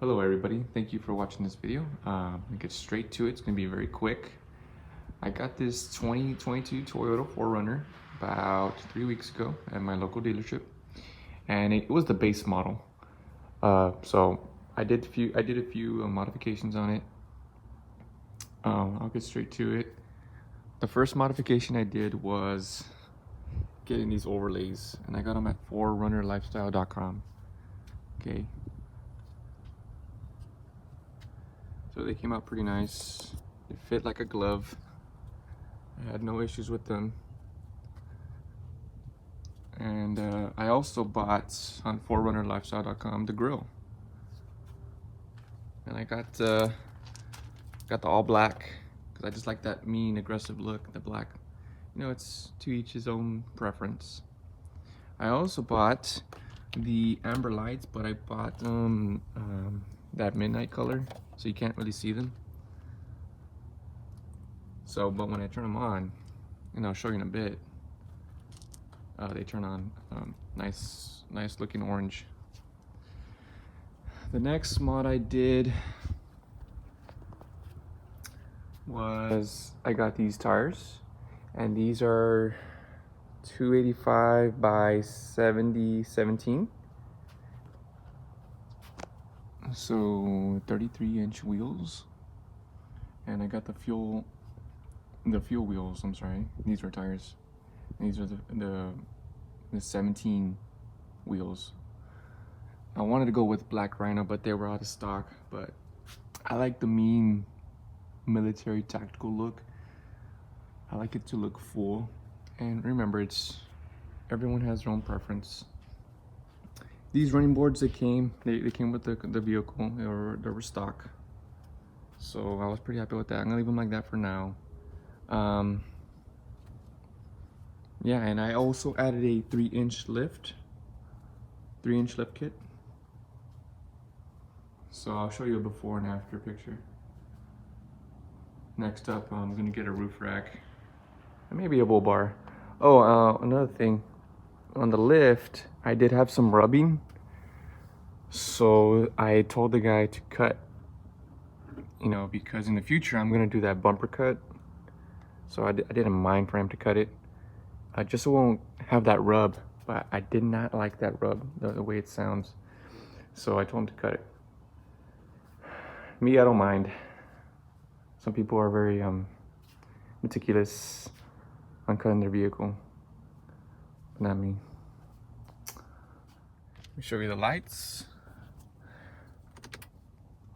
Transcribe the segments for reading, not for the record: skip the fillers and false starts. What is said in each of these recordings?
Hello everybody, thank you for watching this video. I'm gonna get straight to it. It's gonna be very quick. I got this 2022 Toyota 4Runner about 3 weeks ago at my local dealership, and it was the base model. So I did a few modifications on it. I'll get straight to it. The first modification I did was getting these overlays, and I got them at 4runnerlifestyle.com. Okay. So they came out pretty nice. They fit like a glove. I had no issues with them. And I also bought on 4runnerlifestyle.com the grille. And I got the all black because I just like that mean, aggressive look. The black, you know, it's to each his own preference. I also bought the amber lights, but I bought that midnight color, so you can't really see them. So, but when I turn them on, and I'll show you in a bit, they turn on nice looking orange. The next mod I did was I got these tires, and these are 285 by 17, so 33-inch wheels. And I got the fuel wheels. I'm sorry, these are tires. These are the 17 wheels. I wanted to go with black Rhino, but they were out of stock. But I like the mean military tactical look. I like it to look full. And remember, everyone has their own preference. These running boards, they came with the vehicle, they were stock. So I was pretty happy with that. I'm gonna leave them like that for now. Yeah, and I also added a 3-inch lift kit. So I'll show you a before and after picture. Next up, I'm gonna get a roof rack and maybe a bull bar. Oh, another thing, on the lift, I did have some rubbing. So I told the guy to cut, you know, because in the future I'm gonna do that bumper cut. So I didn't mind for him to cut it. I just won't have that rub, but I did not like that rub, the way it sounds. So I told him to cut it. Me, I don't mind. Some people are very meticulous on cutting their vehicle, but not me. Let me show you the lights.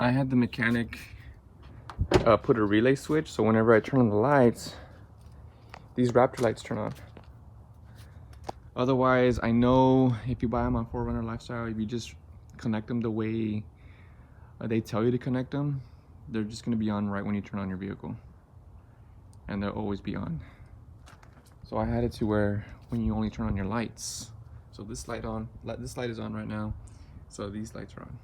I had the mechanic put a relay switch, so whenever I turn on the lights, these Raptor lights turn on. Otherwise, I know if you buy them on 4Runner Lifestyle, if you just connect them the way they tell you to connect them, they're just going to be on right when you turn on your vehicle, and they'll always be on. So I had it to where when you only turn on your lights, so this light is on right now, so these lights are on.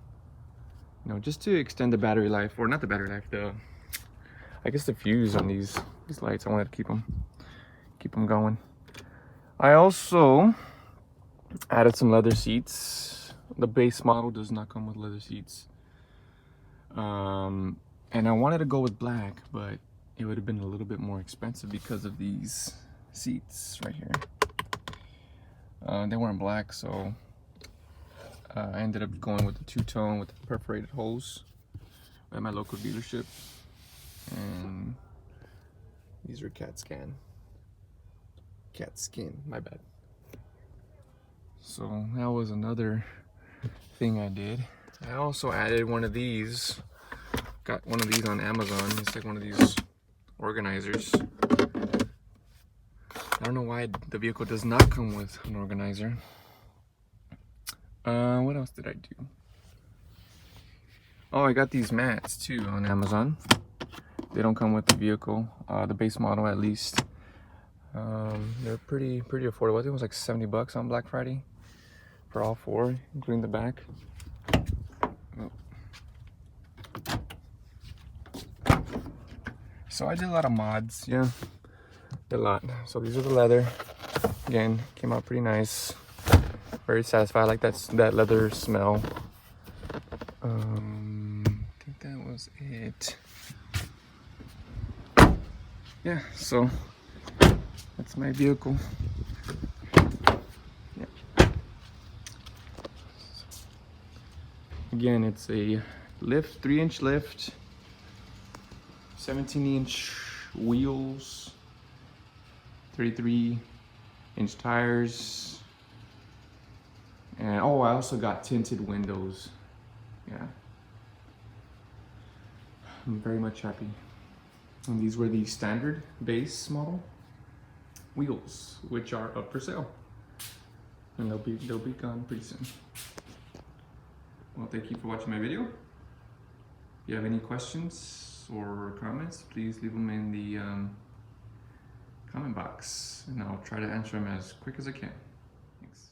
You know, just to extend the battery life, or not the battery life, I guess the fuse on these lights. I wanted to keep them going. I also added some leather seats. The base model does not come with leather seats. And I wanted to go with black, but it would have been a little bit more expensive because of these seats right here. They weren't black, so I ended up going with the two-tone with the perforated holes at my local dealership. And these are Katskin, my bad. So that was another thing I did. I also added one of these. Got one of these on Amazon. It's like one of these organizers. I don't know why the vehicle does not come with an organizer. What else did I do? Oh, I got these mats too on Amazon. They don't come with the vehicle, the base model at least. They're pretty affordable. I think it was like 70 bucks on Black Friday for all four, including the back. Oh. So I did a lot of mods, yeah, a lot. So these are the leather. Again, came out pretty nice. Very satisfied. I like that leather smell. was it. Yeah, so that's my vehicle. Yeah. Again, it's a lift, 3-inch lift, 17-inch wheels, 33-inch tires, and oh, I also got tinted windows. Yeah, I'm very much happy. And these were the standard base model wheels, which are up for sale, and they'll be gone pretty soon. Well, thank you for watching my video. If you have any questions or comments, please leave them in the comment box, and I'll try to answer them as quick as I can. Thanks.